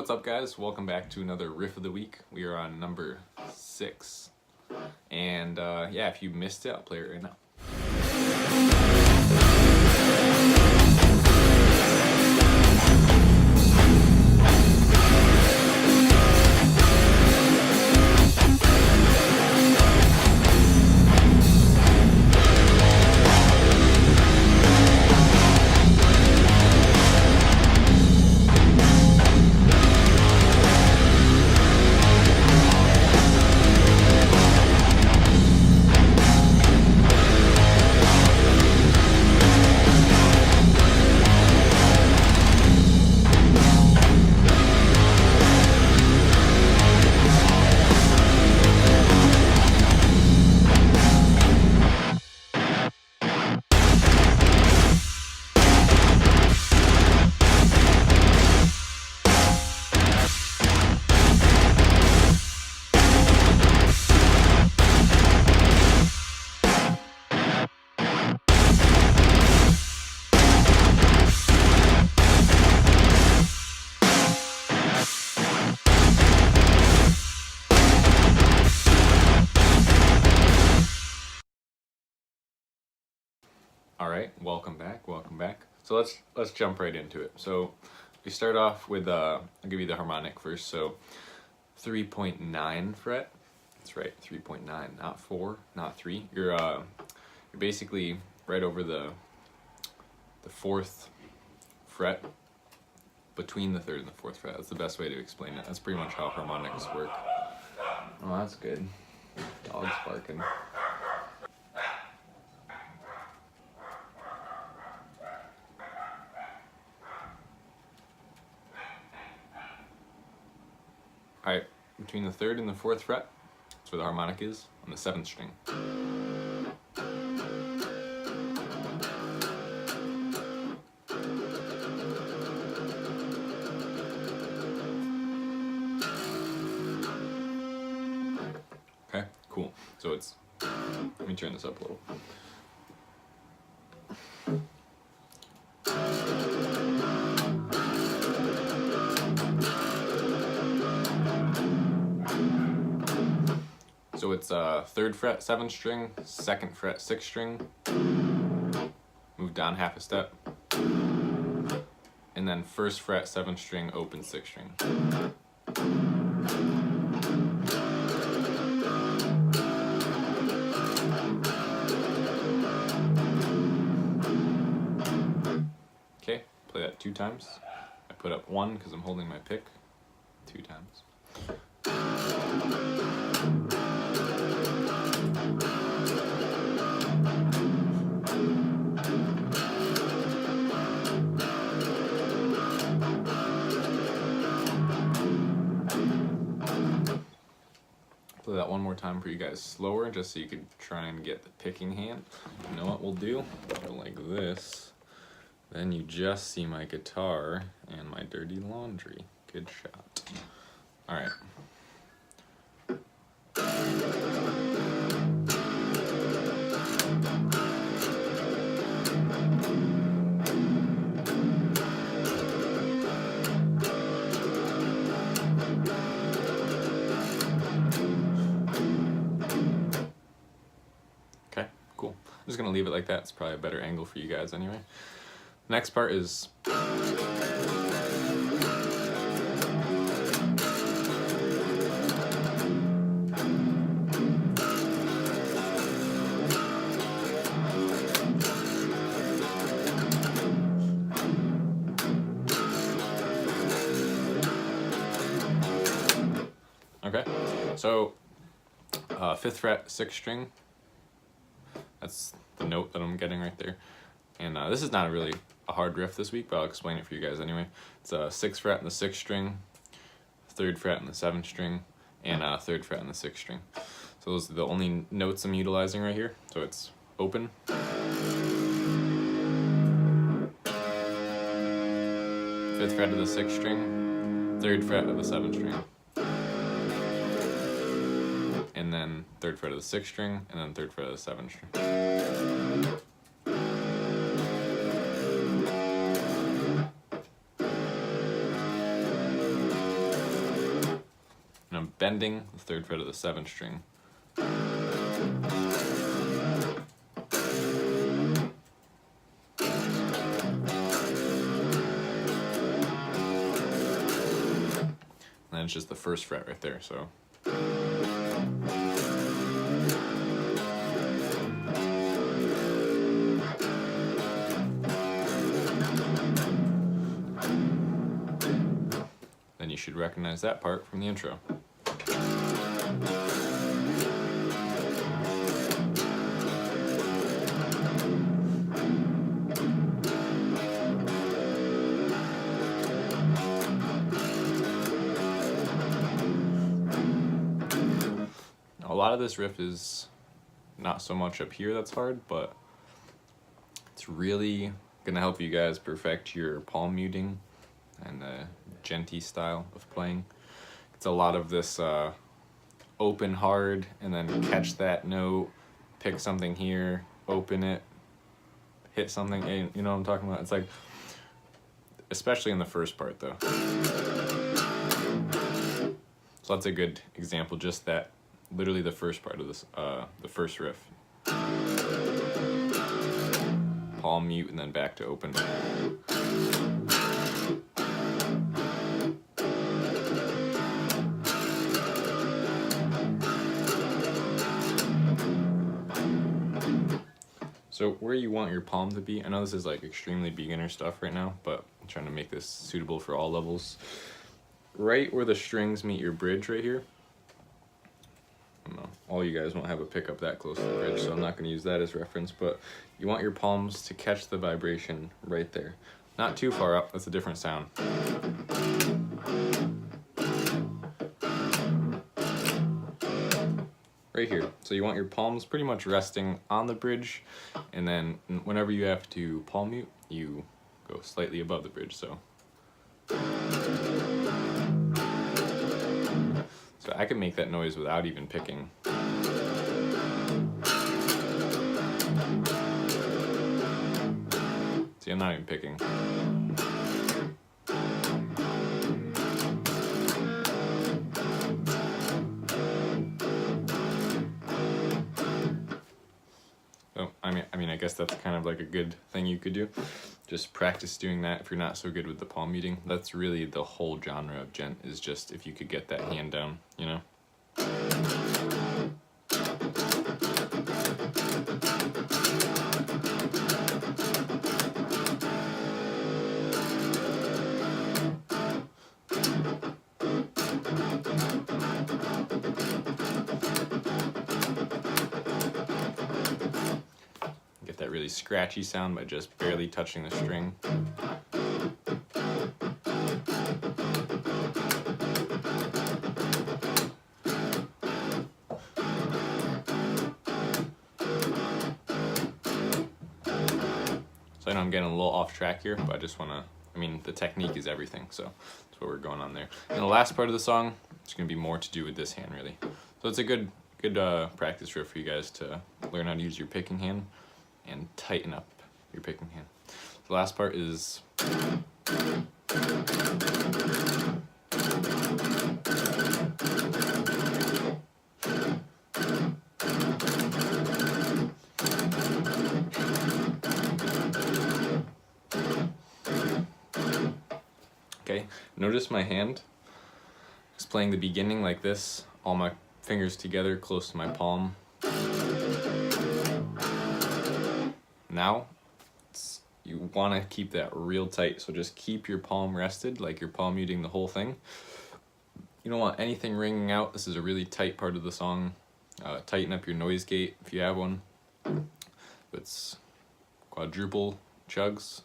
What's up, guys? Welcome back to another riff of the week. We are on number 6. And yeah, if you missed it, I'll play it right now. Alright, welcome back. So let's jump right into it. So we start off with, I'll give you the harmonic first. So 3.9 fret, that's right, 3.9, not 4, not 3. You're basically right over the 4th fret, between the 3rd and the 4th fret. That's the best way to explain it. That's pretty much how harmonics work. Oh, that's good. Dog's barking. Alright, between the 3rd and the 4th fret, that's where the harmonic is, on the 7th string. Okay, cool. So it's, let me turn this up a little. So it's 3rd fret, 7th string, 2nd fret, 6th string, move down half a step, and then 1st fret, 7th string, open 6th string. Okay, play that 2 times. I put up 1 because I'm holding my pick 2 times. Play that one more time for you guys slower, just so you could try and get the picking hand. You know what we'll do? Go like this. Then you just see my guitar and my dirty laundry. Good shot. Alright. Okay, cool. I'm just gonna leave it like that. It's probably a better angle for you guys anyway. Next part is okay, so 5th fret, 6th string. That's the note that I'm getting right there. And this is not really a hard riff this week, but I'll explain it for you guys anyway. It's 6th fret and the 6th string, 3rd fret and the 7th string, and 3rd fret and the 6th string. So those are the only notes I'm utilizing right here. So it's open, 5th fret of the 6th string, 3rd fret of the 7th string, and then 3rd fret of the 6th string, and then 3rd fret of the 7th string. bending the 3rd fret of the 7th string. And then it's just the 1st fret right there, so. Then you should recognize that part from the intro. A lot of this riff is not so much up here that's hard, but it's really gonna help you guys perfect your palm muting and the djenty style of playing. It's a lot of this open hard and then catch that note, pick something here, open it, hit something, you know what I'm talking about? It's like, especially in the first part though. So that's a good example, just that, literally the first part of this, the first riff. Palm mute and then back to open. So where you want your palm to be, I know this is like extremely beginner stuff right now, but I'm trying to make this suitable for all levels. Right where the strings meet your bridge right here. I don't know, all you guys won't have a pickup that close to the bridge, so I'm not going to use that as reference, but you want your palms to catch the vibration right there. Not too far up, that's a different sound. Right here. So you want your palms pretty much resting on the bridge, and then whenever you have to palm mute, you go slightly above the bridge, so. So I can make that noise without even picking. See, I'm not even picking. So, I mean, I guess that's kind of like a good thing you could do. Just practice doing that if you're not so good with the palm muting. That's really the whole genre of djent, is just if you could get that hand down, you know? Get that really scratchy sound by just barely touching the string. So I know I'm getting a little off track here, but I just want to, I mean, the technique is everything, so that's what we're going on there. And the last part of the song, it's going to be more to do with this hand, really. So it's a good practice riff for you guys to learn how to use your picking hand and tighten up your picking hand. The last part is okay, notice my hand is playing the beginning like this, all my fingers together close to my palm. Now, you want to keep that real tight, so just keep your palm rested, like you're palm muting the whole thing. You don't want anything ringing out. This is a really tight part of the song. Tighten up your noise gate if you have one. It's quadruple chugs.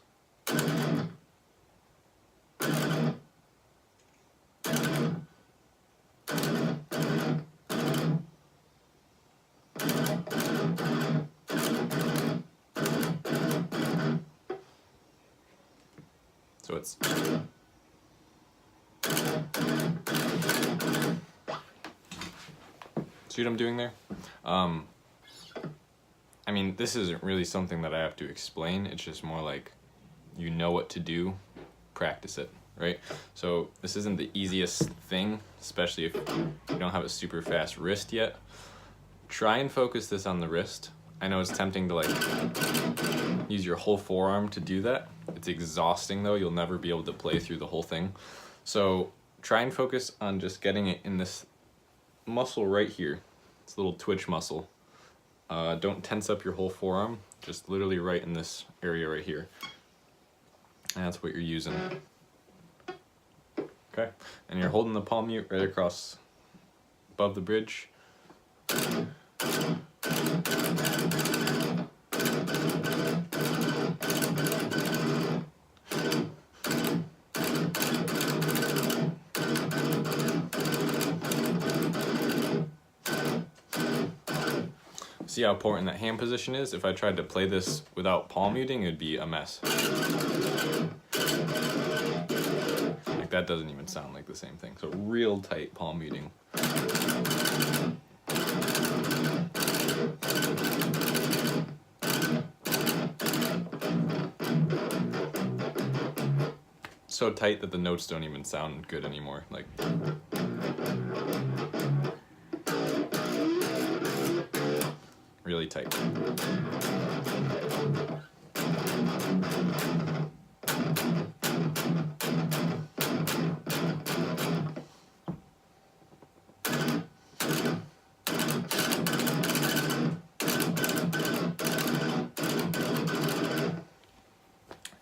So it's see what I'm doing there? I mean, this isn't really something that I have to explain. It's just more like, you know what to do, practice it. right? So this isn't the easiest thing, especially if you don't have a super fast wrist yet. Try and focus this on the wrist. I know it's tempting to like use your whole forearm to do that. It's exhausting though, you'll never be able to play through the whole thing. So try and focus on just getting it in this muscle right here. It's a little twitch muscle. Don't tense up your whole forearm, just literally right in this area right here. And that's what you're using. Okay, and you're holding the palm mute right across above the bridge. See how important that hand position is? If I tried to play this without palm muting, it'd be a mess. Like that doesn't even sound like the same thing. So real tight palm muting. So tight that the notes don't even sound good anymore. Like. Really tight.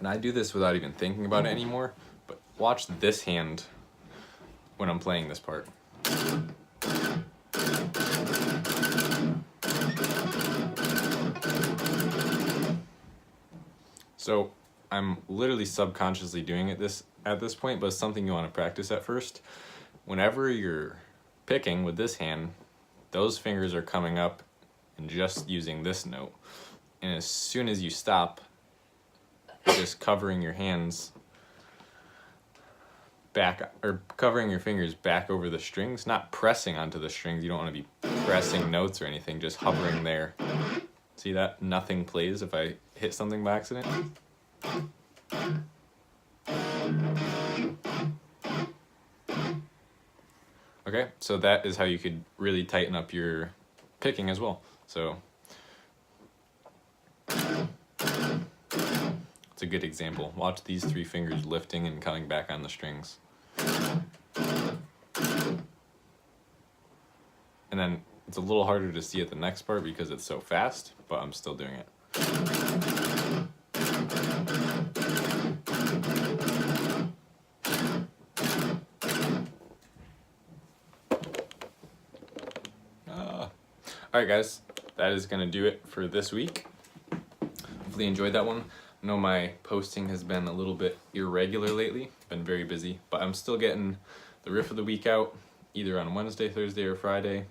And I do this without even thinking about it anymore, but watch this hand when I'm playing this part. So I'm literally subconsciously doing it at this point, but it's something you want to practice at first. Whenever you're picking with this hand, those fingers are coming up and just using this note. And as soon as you stop, you're just covering your hands back, or covering your fingers back over the strings, not pressing onto the strings. You don't want to be pressing notes or anything, just hovering there. See that? Nothing plays if I hit something by accident. Okay, so that is how you could really tighten up your picking as well. So it's a good example. Watch these three fingers lifting and coming back on the strings. And then it's a little harder to see at the next part because it's so fast, but I'm still doing it. Alright guys, that is going to do it for this week. Hopefully you enjoyed that one. I know my posting has been a little bit irregular lately. Been very busy, but I'm still getting the riff of the week out either on Wednesday, Thursday, or Friday,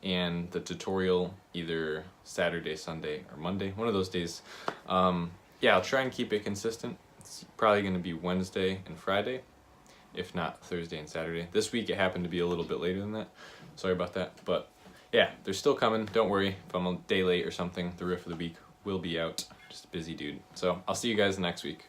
and the tutorial either Saturday, Sunday, or Monday, one of those days. Yeah, I'll try and keep it consistent. It's probably going to be Wednesday and Friday, if not Thursday and Saturday. This week it happened to be a little bit later than that. Sorry about that, but yeah, they're still coming. Don't worry if I'm a day late or something. The riff of the week will be out. Just a busy dude. So I'll see you guys next week.